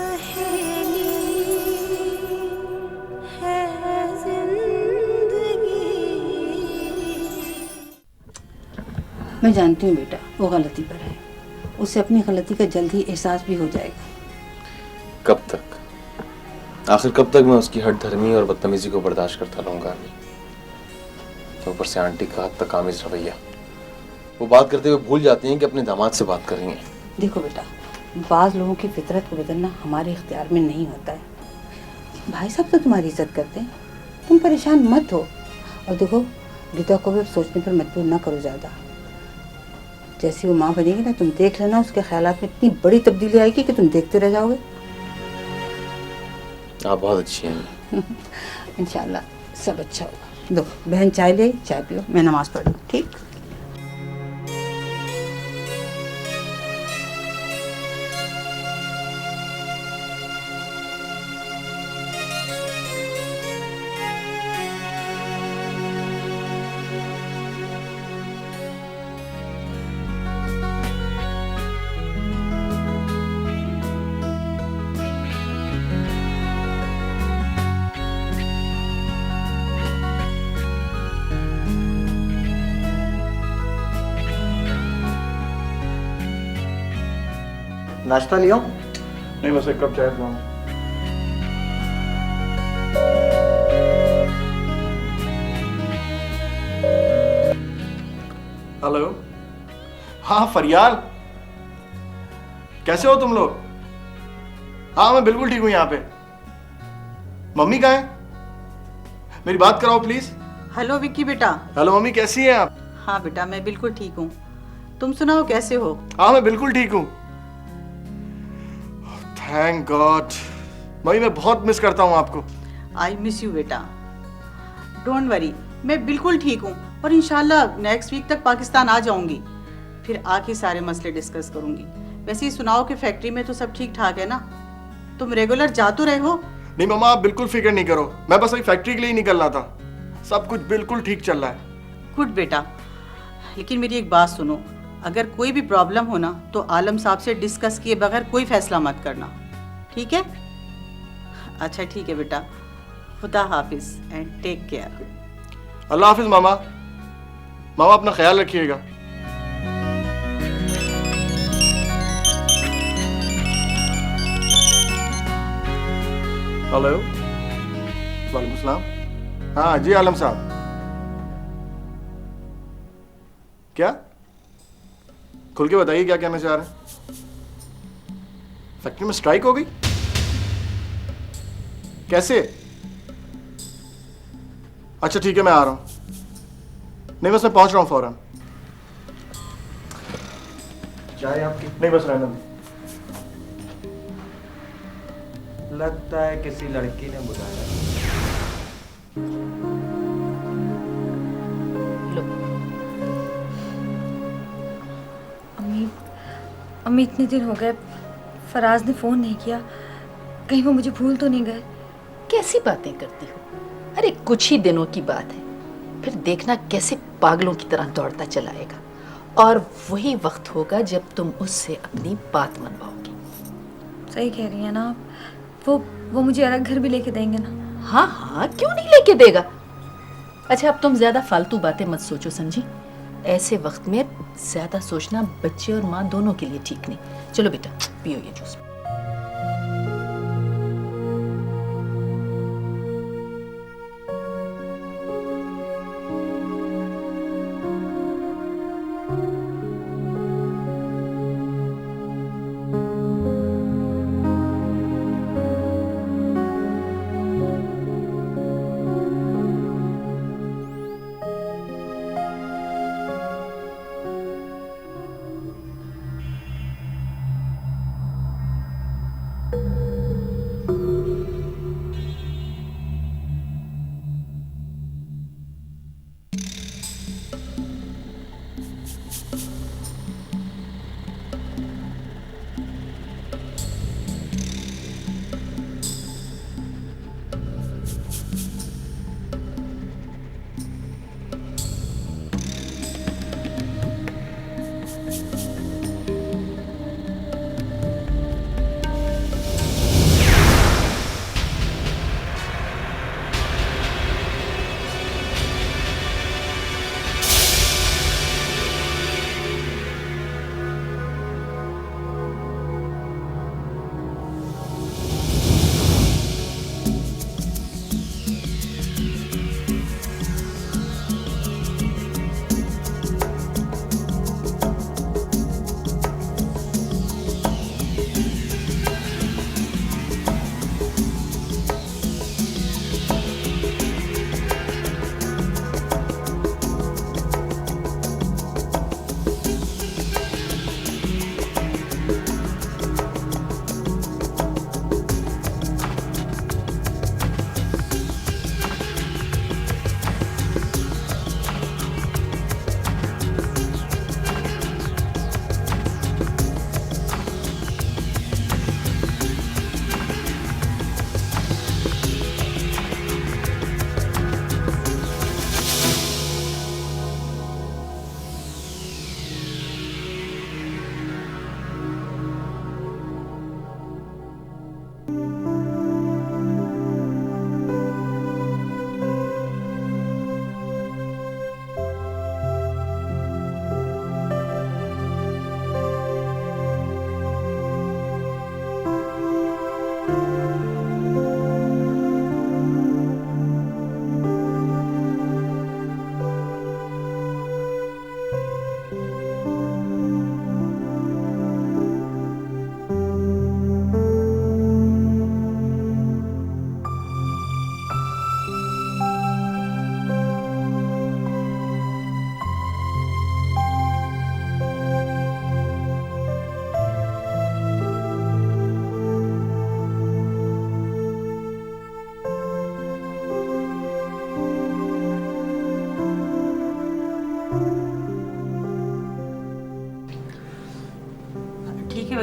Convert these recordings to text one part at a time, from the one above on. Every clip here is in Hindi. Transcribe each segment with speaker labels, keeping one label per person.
Speaker 1: पहेली है जिंदगी।
Speaker 2: मैं जानती हूँ बेटा वो गलती पर है, उसे अपनी गलती का जल्द ही एहसास भी हो जाएगा।
Speaker 3: कब तक? आखिर कब तक मैं उसकी हठ धर्मी और बदतमीजी को बर्दाश्त करता रहूंगा? तो ऊपर से आंटी का हद तक आमिज रवैया। वो बात करते हुए भूल जाती हैं कि अपने दामाद से बात कर रही हैं।
Speaker 2: देखो बेटा, बाज़ लोगों की फितरत को बदलना हमारे इख्तियार में नहीं होता है। भाई साहब तो तुम्हारी इज्जत करते हैं, तुम परेशान मत हो। और देखो, गीता को भी सोचने पर मजबूर ना करो ज़्यादा। जैसी वो माँ बनेगी ना, तुम देख लेना उसके ख्यालात में इतनी बड़ी तब्दीली आएगी कि तुम देखते रह जाओगे।
Speaker 3: आप बहुत अच्छी हैं।
Speaker 2: इंशाल्लाह सब अच्छा होगा। दो बहन चाय ले, चाय पियो, मैं नमाज पढ़ूँ। ठीक।
Speaker 4: नाश्ता लियो?
Speaker 5: नहीं, बस एक कप चाय पिलाऊं। हेलो, हाँ फरियाल, कैसे हो तुम लोग? हाँ मैं बिल्कुल ठीक हूँ यहाँ पे। मम्मी कहाँ है? मेरी बात कराओ प्लीज।
Speaker 6: हेलो विक्की बेटा।
Speaker 5: हेलो मम्मी, कैसी हैं आप?
Speaker 6: हाँ बेटा मैं बिल्कुल ठीक हूँ, तुम सुनाओ कैसे हो?
Speaker 5: हाँ मैं बिल्कुल ठीक हूँ। Thank God. मम्मी मैं बहुत मिस करता हूँ आपको।
Speaker 6: आई मिस यू बेटा। डोंट वरी, मैं बिल्कुल ठीक हूँ और इंशाल्लाह नेक्स्ट वीक तक पाकिस्तान आ जाऊंगी। फिर आके सारे मसले डिस्कस करूंगी। वैसे ही सुनाओ कि फैक्ट्री में तो सब ठीक ठाक है ना? तुम रेगुलर जा तो रहे हो?
Speaker 5: नहीं मम्मा, आप बिल्कुल फिक्र नहीं करो, मैं बस अभी फैक्ट्री के लिए ही निकल रहा था। सब कुछ बिल्कुल ठीक चल रहा है।
Speaker 6: गुड बेटा, लेकिन मेरी एक बात सुनो, अगर कोई भी प्रॉब्लम हो ना तो आलम साहब से डिस्कस किए बगैर कोई फैसला मत करना, ठीक है? अच्छा ठीक है बेटा, खुदा हाफिज एंड टेक केयर।
Speaker 5: अल्लाह हाफिज मामा। मामा अपना ख्याल रखिएगा। हेलो, वालेकुम सलाम। हाँ जी आलम साहब। क्या? खुल के बताइए क्या कहना चाह रहे हैं। फैक्ट्री में स्ट्राइक हो गई? कैसे? अच्छा ठीक है, मैं आ रहा हूं। नहीं बस मैं पहुंच रहा हूं फौरन। चाय आपकी? नहीं बस रहने दो।
Speaker 4: लगता है किसी लड़की ने बुलाया।
Speaker 7: लो अम्मी इतने दिन हो गए फराज ने फ़ोन नहीं किया, कहीं वो मुझे भूल तो नहीं गए?
Speaker 8: कैसी बातें करती हो? अरे कुछ ही दिनों की बात है, फिर देखना कैसे पागलों की तरह दौड़ता चलाएगा। और वही वक्त होगा जब तुम उससे अपनी बात मनवाओगी।
Speaker 7: सही कह रही है ना आप, वो मुझे अलग घर भी लेके देंगे ना?
Speaker 8: हाँ हाँ, क्यों नहीं लेके देगा। अच्छा अब तुम ज्यादा फालतू बातें मत सोचो समझी, ऐसे वक्त में ज्यादा सोचना बच्चे और माँ दोनों के लिए ठीक नहीं। चलो बेटा पियो ये जूस।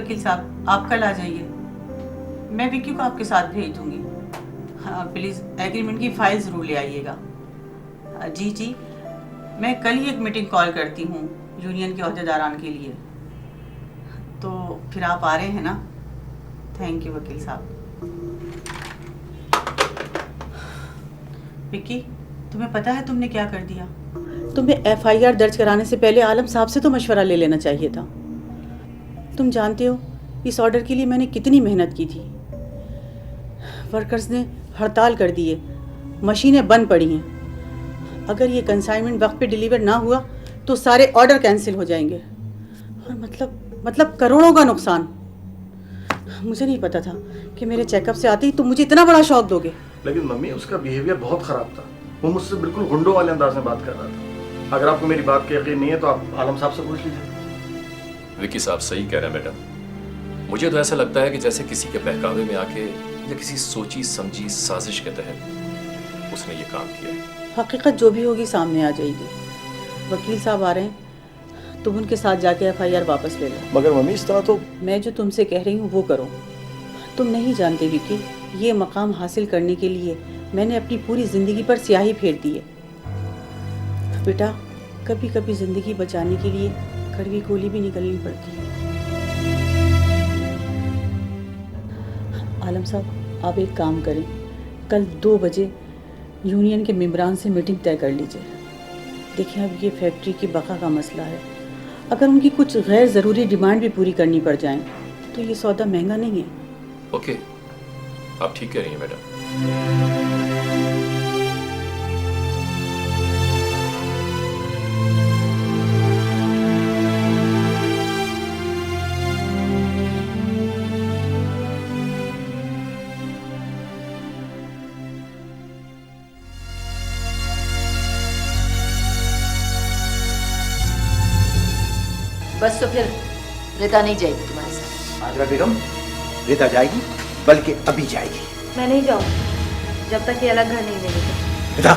Speaker 6: वकील साहब, आप कल आ जाइए। मैं विक्की को आपके साथ भेज दूंगी। हाँ प्लीज़ एग्रीमेंट की फाइल ज़रूर ले आइएगा। जी जी, मैं कल ही एक मीटिंग कॉल करती हूँ यूनियन के अहदेदारान के लिए। तो फिर आप आ रहे हैं ना? थैंक यू वकील साहब। विक्की, तुम्हें पता है तुमने क्या कर दिया? तुम्हें FIR दर्ज कराने से पहले आलम साहब से तो मशवरा ले लेना चाहिए था। तुम जानते हो इस ऑर्डर के लिए मैंने कितनी मेहनत की थी। वर्कर्स ने हड़ताल कर दी है, मशीनें बंद पड़ी हैं। अगर ये कंसाइनमेंट वक्त पे डिलीवर ना हुआ तो सारे ऑर्डर कैंसिल हो जाएंगे और मतलब करोड़ों का नुकसान। मुझे नहीं पता था कि मेरे चेकअप से आते ही तुम मुझे इतना बड़ा शौक दोगे।
Speaker 5: लेकिन मम्मी, उसका बिहेवियर बहुत खराब था। वो मुझसे बिल्कुल गुंडों वाले अंदाज में बात कर रहा था। अगर आपको मेरी बात का यकीन नहीं है तो आप आलम साहब से पूछ लीजिए।
Speaker 9: विक्की साहब सही कह रहे हैं मैडम। मुझे तो ऐसा लगता है कि जैसे किसी के बहकावे में आके या किसी सोची समझी साजिश के तहत उसने ये काम किया है।
Speaker 6: हकीकत जो भी होगी सामने आ जाएगी। वकील साहब आ रहे हैं, तुम उनके साथ जाके FIR वापस ले लो।
Speaker 5: मगर मम्मी, इस तरह तो
Speaker 6: मैं जो तुमसे कह रही हूँ वो करो। तुम नहीं जानते विक्की, ये मकाम हासिल करने के लिए मैंने अपनी पूरी ज़िंदगी पर स्याही फेर दी है। बेटा, कभी कभी ज़िंदगी बचाने के लिए कड़वी गोली भी निकलनी पड़ती है। आलम साहब, आप एक काम करें, कल 2 बजे यूनियन के मेंबरान से मीटिंग तय कर लीजिए। देखिए, अब ये फैक्ट्री की बका का मसला है। अगर उनकी कुछ गैर ज़रूरी डिमांड भी पूरी करनी पड़ जाए तो ये सौदा महंगा नहीं है।
Speaker 9: ओके, आप ठीक कह रही हैं मैडम।
Speaker 8: बस तो फिर रिदा नहीं जाएगी तुम्हारे साथ।
Speaker 10: आजरा बेगम, रिदा जाएगी, बल्कि अभी जाएगी।
Speaker 7: मैं नहीं जाऊंगी जब तक ये अलग घर नहीं मिलेगी।
Speaker 10: रिदा,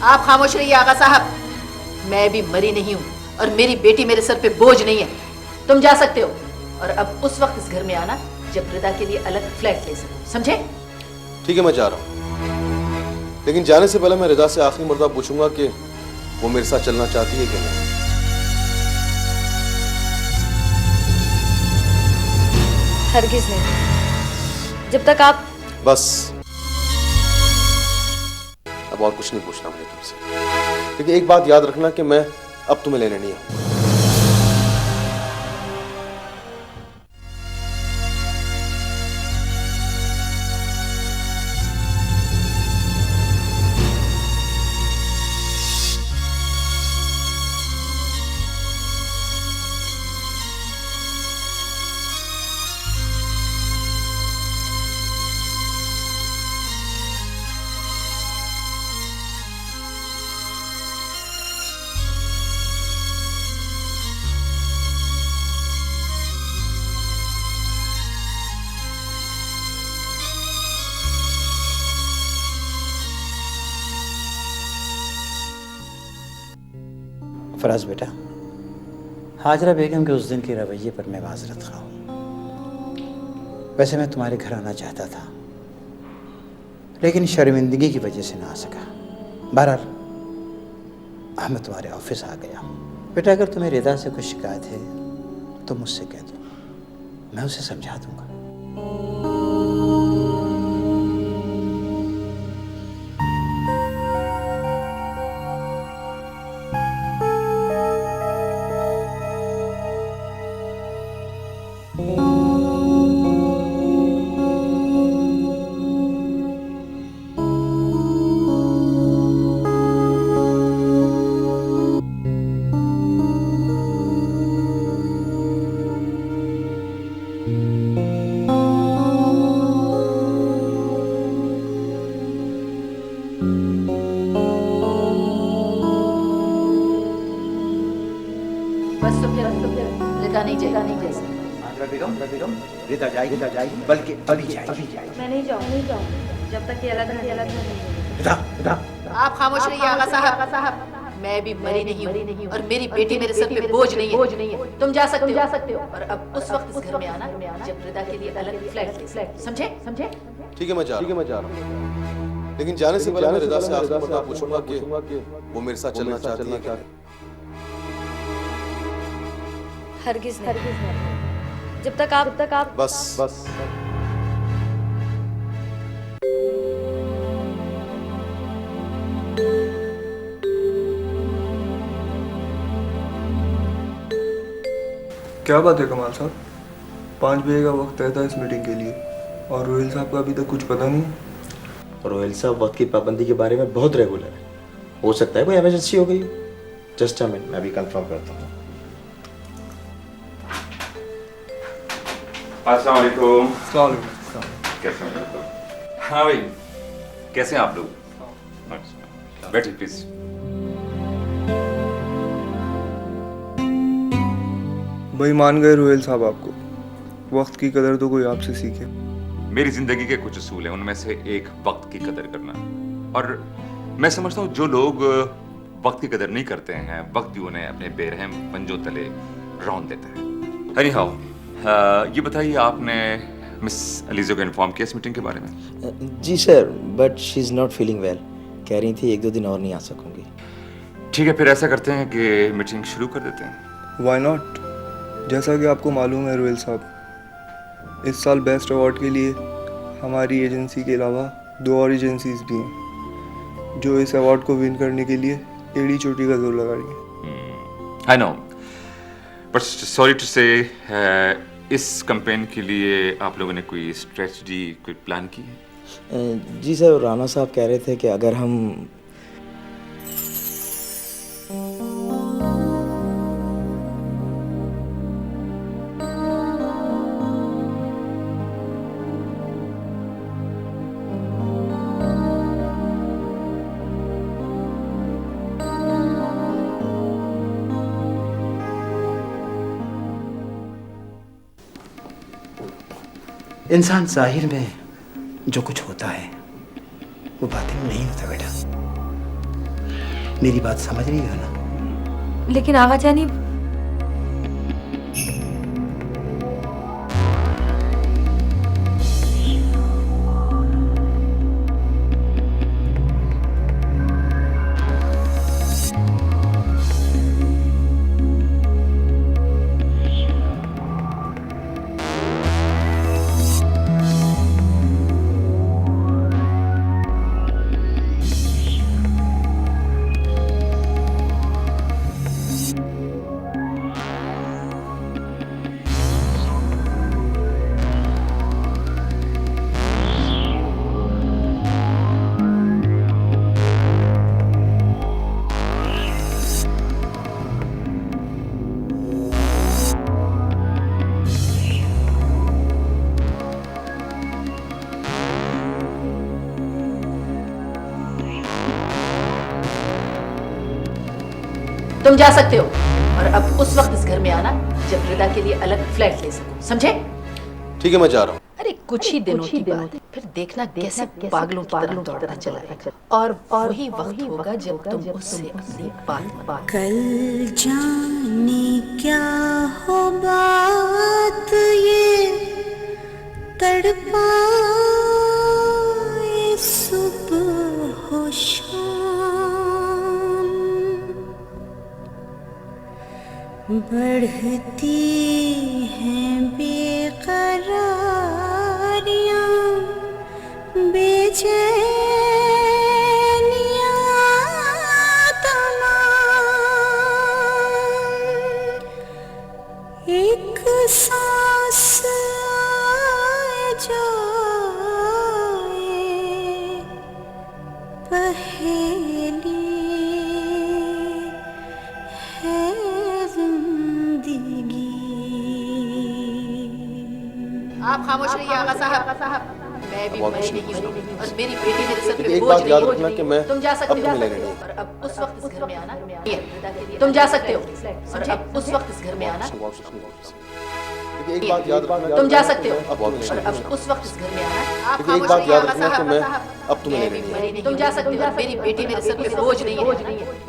Speaker 8: आप खामोश रहिए आगा साहब। मैं भी मरी नहीं हूँ और मेरी बेटी मेरे सर पे बोझ नहीं है। तुम जा सकते हो और अब उस वक्त इस घर में आना जब रिदा के लिए अलग फ्लैट ले सको, समझे?
Speaker 3: ठीक है, मैं जा रहा हूँ, लेकिन जाने से पहले मैं रिदा से आखिरी मर्तबा पूछूंगा कि वो मेरे साथ चलना चाहती है कि नहीं।
Speaker 7: हरगिज नहीं, जब तक आप
Speaker 3: बस, अब और कुछ नहीं पूछना मुझे तुमसे। लेकिन एक बात याद रखना कि मैं अब तुम्हें लेने नहीं आऊंगा।
Speaker 10: फराज बेटा, हाजरा बेगम के उस दिन के रवैये पर मैं माजरत खा हूँ। वैसे मैं तुम्हारे घर आना चाहता था, लेकिन शर्मिंदगी की वजह से ना आ सका। बहरहाल अब मैं तुम्हारे ऑफिस आ गया। बेटा, अगर तुम्हें रिदा से कुछ शिकायत है तो मुझसे कह दो, मैं उसे समझा दूंगा।
Speaker 8: बस तो फिर रिदा नहीं जाएगी।
Speaker 10: आजरा बेगम, रिदा जाएगी, बल्कि अभी जाएगी।
Speaker 7: मैं नहीं जाऊंगी जब तक ये अलग घर नहीं मिलेगी।
Speaker 10: रिदा,
Speaker 8: आप खामोश रहिए आगा साहब। मैं भी मरी नहीं हूँ और मेरी बेटी मेरे सर पे बोझ नहीं है। तुम जा सकते हो और अब उस वक्त इस घर में आना जब रिदा के लिए अलग फ्लैट, समझे?
Speaker 3: ठीक है, मैं जा रहा हूँ। लेकिन जाने से पहले मैं रिदा से आखिरी मर्तबा पूछूंगा कि वो मेरे साथ चलना चाहती है क्या?
Speaker 7: हरगिज नहीं। जब तक आप
Speaker 3: बस
Speaker 4: क्या बात है कमाल साहब, 5 बजे का वक्त तय था इस मीटिंग के लिए और रोहिल साहब का अभी तक कुछ पता नहीं।
Speaker 5: रोहिल साहब वक्त की पाबंदी के बारे में बहुत रेगुलर है। हो सकता है कोई इमरजेंसी हो गई। जस्ट अ मिनट, मैं अभी कंफर्म करता हूँ।
Speaker 11: अस्सलाम वालेकुम।
Speaker 4: कैसे
Speaker 11: हैं? हाँ भाई, कैसे हैं आप लोग? बैठिए प्लीज।
Speaker 4: भाई मान गए रोहिल साहब आपको, वक्त की कदर तो कोई आपसे सीखे।
Speaker 11: मेरी जिंदगी के कुछ असूल हैं, उनमें से एक वक्त की कदर करना। और मैं समझता हूँ जो लोग वक्त की कदर नहीं करते हैं, वक्त भी उन्हें अपने बेरहम पंजों तले रौंद देता है। एनीहाउ, ये बताइए, आपने मिस अलीज़ा को इन्फॉर्म किया इस मीटिंग के बारे में?
Speaker 5: जी sir, but she is not feeling well. कह रही थी 1-2 दिन और नहीं आ सकूंगी।
Speaker 11: ठीक है, फिर ऐसा करते हैं कि मीटिंग शुरू कर देते हैं।
Speaker 4: Why not? जैसा कि आपको मालूम है रोहिल साहब, इस साल बेस्ट अवार्ड के लिए हमारी एजेंसी के अलावा 2 और एजेंसीज भी हैं जो इस अवार्ड को विन करने के लिए एड़ी चोटी का जोर लगा रही हैं।
Speaker 11: I know, but sorry to say, इस कैंपेन के लिए आप लोगों ने कोई स्ट्रेटजी, कोई प्लान की है?
Speaker 5: जी सर, राना साहब कह रहे थे कि अगर हम
Speaker 10: इंसान जाहिर में जो कुछ होता है वो बातिन में नहीं होता बेटा। मेरी बात समझ रही हो ना?
Speaker 7: लेकिन आगा जानी,
Speaker 8: तुम जा सकते हो और अब उस वक्त इस घर में आना जब रिदा के लिए अलग फ्लैट ले सको, समझे?
Speaker 3: ठीक है, मैं जा रहा हूँ।
Speaker 8: अरे कुछ ही दिनों की बात है, फिर देखना कैसे पागलों की तरह दौड़ता चलाएगा। और वही वक्त होगा जब तुम उससे अपनी बात
Speaker 1: कल जाने क्या हो बात ये तड़पाए सुबह हो शाम, बढ़ती हैं बेकरारियां बेचैनियां तमाम, एक सांस आए जाए पहेली है जिंदगी।
Speaker 8: आप खामोश रहिए आगा साहब। मैं भी मरी नहीं हूँ और मेरी बेटी मेरे सर पे
Speaker 3: एक
Speaker 8: बोझ
Speaker 3: बात
Speaker 8: नहीं
Speaker 3: याद
Speaker 8: है।
Speaker 3: रखना कि मैं
Speaker 8: तुम जा सकते
Speaker 3: अब तुम्हें लेने
Speaker 8: हो
Speaker 3: नहीं।
Speaker 8: और अब उस वक्त इस घर में आना, तुम जा सकते हो और अब उस वक्त इस घर में आना,
Speaker 3: एक बात याद रखना,
Speaker 8: तुम जा सकते हो
Speaker 3: अब
Speaker 8: और अब उस वक्त इस घर में आना। आप
Speaker 3: एक बात याद रखना कि मैं
Speaker 8: साहब।
Speaker 3: अब तुम्हें ले लेनी है।
Speaker 8: तुम जा सकते हो, मेरी बेटी मेरे सर पे बोझ नहीं है।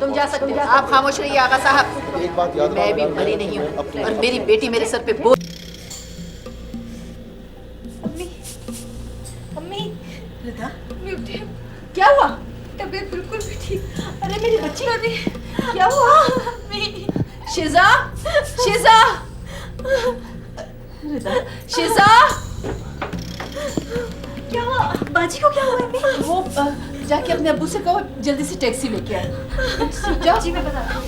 Speaker 8: तुम जा सकते हो। आप खामोश रहिए आगा साहब।
Speaker 3: एक बात याद
Speaker 8: मैं भी
Speaker 3: रखना,
Speaker 8: मरी नहीं हूँ
Speaker 3: अब तुम
Speaker 8: और मेरी बेटी मेरे सर पे बोझ।
Speaker 7: अम्मी, अम्मी,
Speaker 8: रिदा,
Speaker 7: अम्मी उठिए।
Speaker 8: क्या हुआ?
Speaker 7: तबीयत बिल्कुल भी ठीक।
Speaker 8: अरे मेरी बच्ची,
Speaker 7: अभी
Speaker 8: क्या हुआ?
Speaker 7: अम्मी,
Speaker 8: शिजा, शिजा, रिदा, शिजा,
Speaker 7: क्या हुआ? बाजी को क्या हुआ अम्मी?
Speaker 8: वो जाके अपने अब्बू से कहो जल्दी से टैक्सी लेके आए। जाओ।
Speaker 7: जी मैं बता रहा हूँ।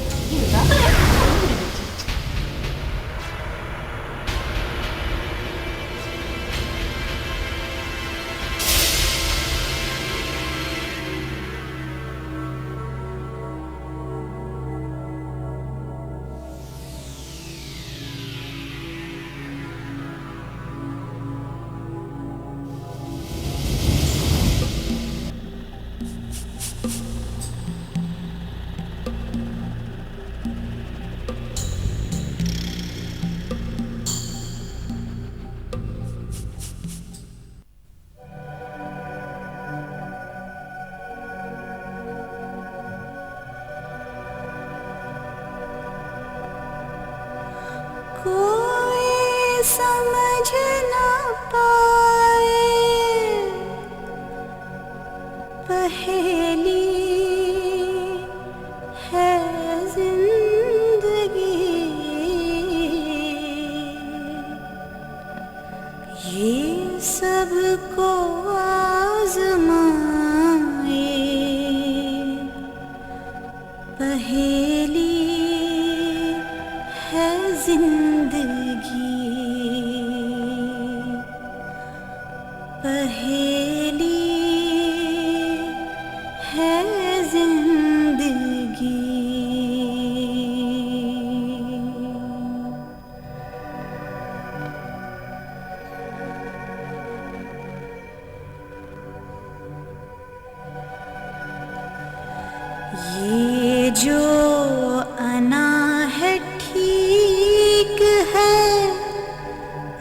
Speaker 1: कोई समझ ना पाए पहेली है जिंदगी, ये सबको आजमाए पहेली है जिंदगी, पहेली है जिंदगी। ये जो अना है ठीक है,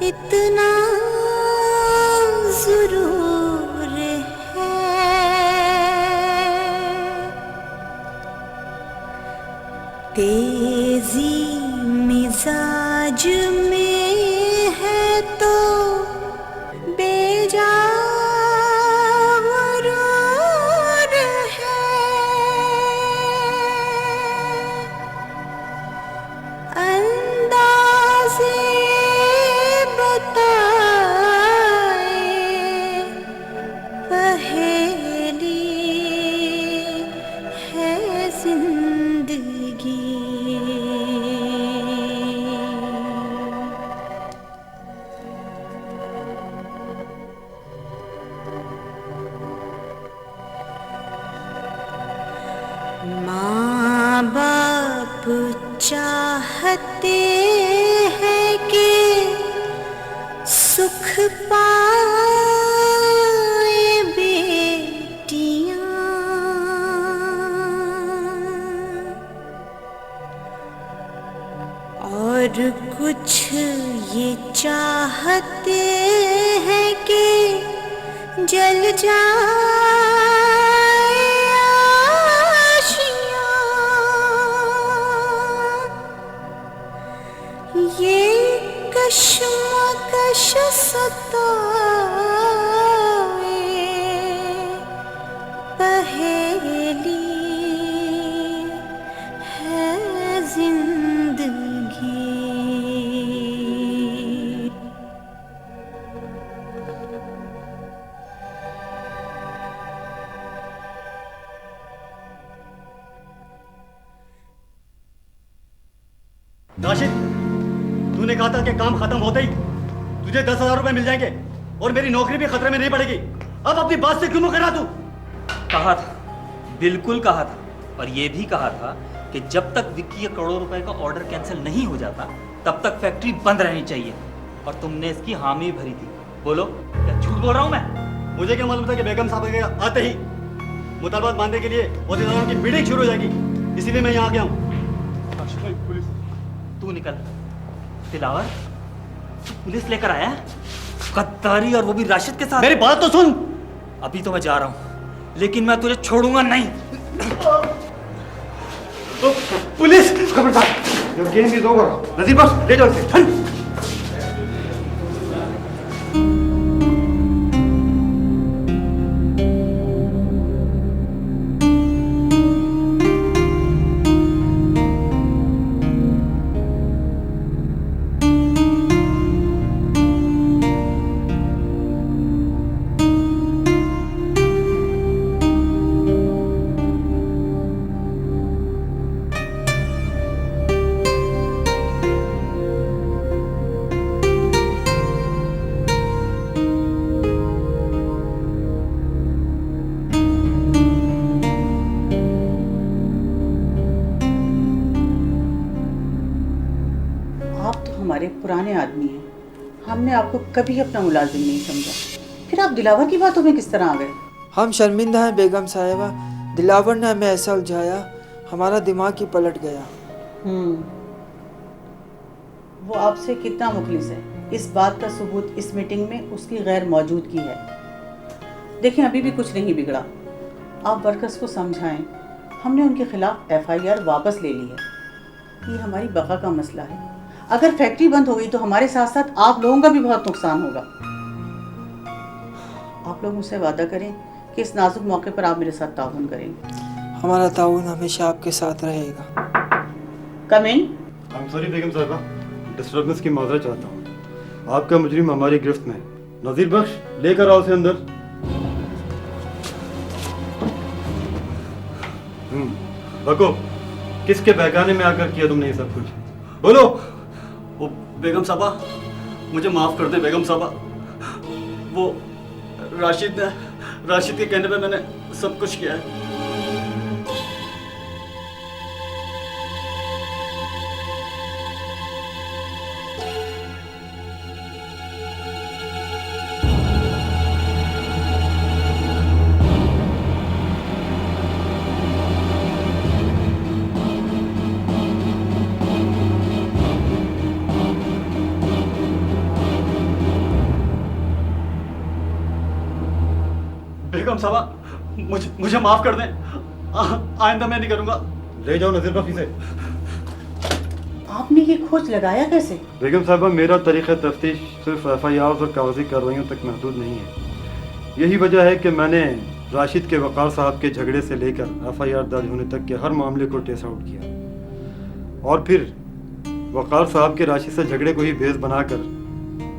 Speaker 1: इतना जरूर है, तेजी मिजाज में है तो बेजा गुरूर है, अंदाज़े बताए पहेली है जिंदगी। माँ बाप चाहते हैं कि सुख पाए बेटियां, और कुछ ये चाहते हैं कि जल जाए आशियां, ये कश्मकश सताए पहेली है जिंदगी।
Speaker 12: राशिद, तूने कहा था कि काम खत्म होते ही तुझे 10,000 रुपए मिल जाएंगे और मेरी नौकरी भी खतरे में नहीं पड़ेगी। अब अपनी बात से क्यों मुकरा तू?
Speaker 13: कहा था, बिल्कुल कहा था, और ये भी कहा था कि जब तक विक्की का करोड़ों रुपए का ऑर्डर कैंसिल नहीं हो जाता तब तक फैक्ट्री बंद रहनी चाहिए, और तुमने इसकी हामी भरी थी। बोलो, क्या झूठ बोल रहा हूँ मैं?
Speaker 12: मुझे क्या मालूम था कि बेगम साहब के आते ही मुतालबात मानने के लिए औहदेदारों की मीटिंग शुरू हो जाएगी, इसीलिए मैं यहाँ आ गया हूँ।
Speaker 13: तू निकल। दिलावर, पुलिस लेकर आया है? गद्दारी, और वो भी राशिद के साथ।
Speaker 12: मेरी बात तो सुन।
Speaker 13: अभी तो मैं जा रहा हूँ, लेकिन मैं तुझे छोड़ूंगा नहीं।
Speaker 12: पुलिस! खबरदार! Your game is over. नजीर बस ले जाओ इसे। चल।
Speaker 6: हमारे पुराने आदमी हैं, हमने आपको कभी अपना मुलाजिम नहीं समझा, फिर आप दिलावर की बातों में किस तरह आ गए?
Speaker 14: हम शर्मिंदा हैं बेगम साहिबा, दिलावर ने हमें ऐसा उलझाया, हमारा दिमाग ही पलट गया।
Speaker 6: वो आपसे कितना मुखलिस है, इस बात का सबूत इस मीटिंग में उसकी गैर मौजूदगी है। देखें, अभी भी कुछ नहीं बिगड़ा, आप वर्कर्स को समझाएं, हमने उनके खिलाफ FIR वापस ले ली है। ये हमारी बका का मसला है, अगर फैक्ट्री बंद हो गई तो हमारे साथ साथ आप लोगों का भी बहुत नुकसान होगा। आप लोग मुझसे वादा करें कि इस नाजुक मौके पर आप मेरे साथ ताउन करेंगे।
Speaker 14: हमारा ताउन हमेशा आपके साथ रहेगा।
Speaker 6: कम इन।
Speaker 12: आई एम सॉरी बेगम साहिबा, डिस्टर्बेंस की माजरत चाहता हूँ। आपका मुजरिम हमारी गिरफ्त में है। नजीर बख्श, लेकर आओ उसे अंदर। बको, किसके बहकाने में आकर किया तुमने ये सब कुछ? बोलो।
Speaker 15: वो बेगम साहबा, मुझे माफ़ कर दे बेगम साहबा, वो राशिद के कहने पे मैंने सब कुछ किया है। बेगम साहबा, मुझे माफ कर दें, आइंदा मैं नहीं करूंगा।
Speaker 12: ले जाओ नजीर बख्श इसे।
Speaker 6: आपने ये खोज लगाया कैसे?
Speaker 12: बेगम साहबा, मेरा तरीक़ा तफ्तीश सिर्फ FIR और कागजी कार्रवाइयों तक महदूद नहीं है। यही वजह है कि मैंने राशिद के वक़ार साहब के झगड़े से लेकर FIR दर्ज होने तक के हर मामले को ट्रेस आउट किया और फिर वक़ार साहब के राशिद से झगड़े को ही बेस बनाकर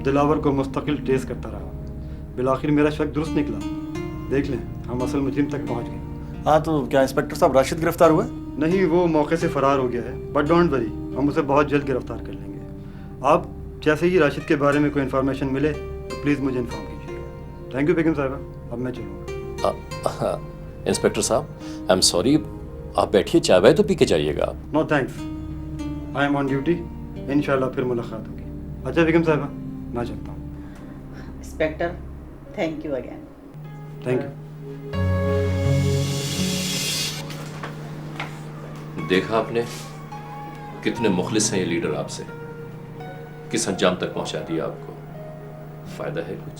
Speaker 12: दिलावर को मुस्तकिल ट्रेस करता रहा। बिलाखिर मेरा शक दुरुस्त निकला। देख लें, हम असल मुजरिम तक पहुंच गए।
Speaker 5: हाँ, तो क्या इंस्पेक्टर साहब राशिद गिरफ्तार हुए?
Speaker 12: नहीं, वो मौके से फरार हो गया है, बट डोंट वरी, हम उसे बहुत जल्द गिरफ्तार कर लेंगे। आप जैसे ही राशिद के बारे में कोई इन्फॉर्मेशन मिले तो प्लीज़ मुझे इन्फॉर्म कीजिएगा। थैंक यू बेगम साहिबा, अब मैं चलूँगा।
Speaker 9: इंस्पेक्टर साहब, आई एम सॉरी, आप बैठिए, चाय वाय तो पी के जाइएगा।
Speaker 12: No thanks, I am on duty, इंशाल्लाह फिर मुलाकात होगी। अच्छा बेगम साहिबा, मैं चलता हूँ।
Speaker 6: Inspector, thank you again.
Speaker 12: Thank you.
Speaker 9: देखा आपने कितने मुखलिस हैं ये लीडर आपसे, किस अंजाम तक पहुंचा दिया आपको। फायदा है कुछ?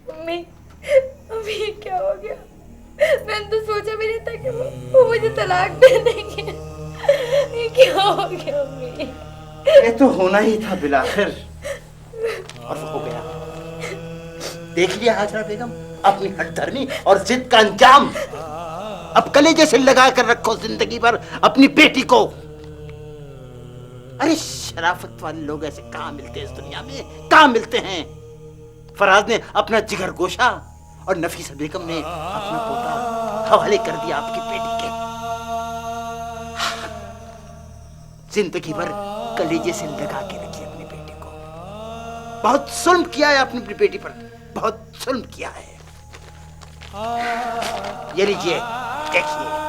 Speaker 7: मम्मी ये क्या हो गया? मैंने तो सोचा भी नहीं था कि वो मुझे तलाक दे देंगे। ये क्या हो गया मम्मी?
Speaker 16: ये तो होना ही था बिलाखिर, और हो गया। देख लिया हाजरा बेगम, अपनी हठधर्मी और जिद का अंजाम। अब कलेजे से लगा कर रखो जिंदगी भर अपनी बेटी को। अरे शराफत वाले लोग ऐसे कहाँ मिलते हैं इस दुनिया में, कहाँ मिलते हैं? फराज ने अपना जिगर गोशा और नफीसा बेगम ने अपना पोता हवाले कर दिया आपकी बेटी के। जिंदगी भर कलेजे से लगा के रखिए अपनी बेटी को। बहुत जुल्म किया है अपनी बेटी पर, बहुत जुल्म किया है। ये लीजिए, देखिए।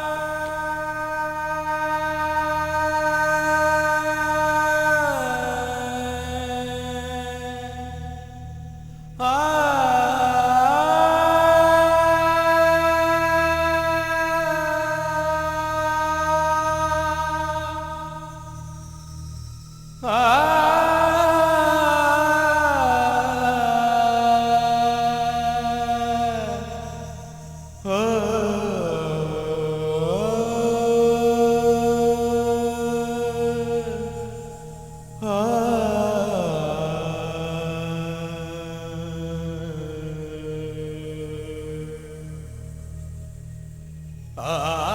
Speaker 17: आ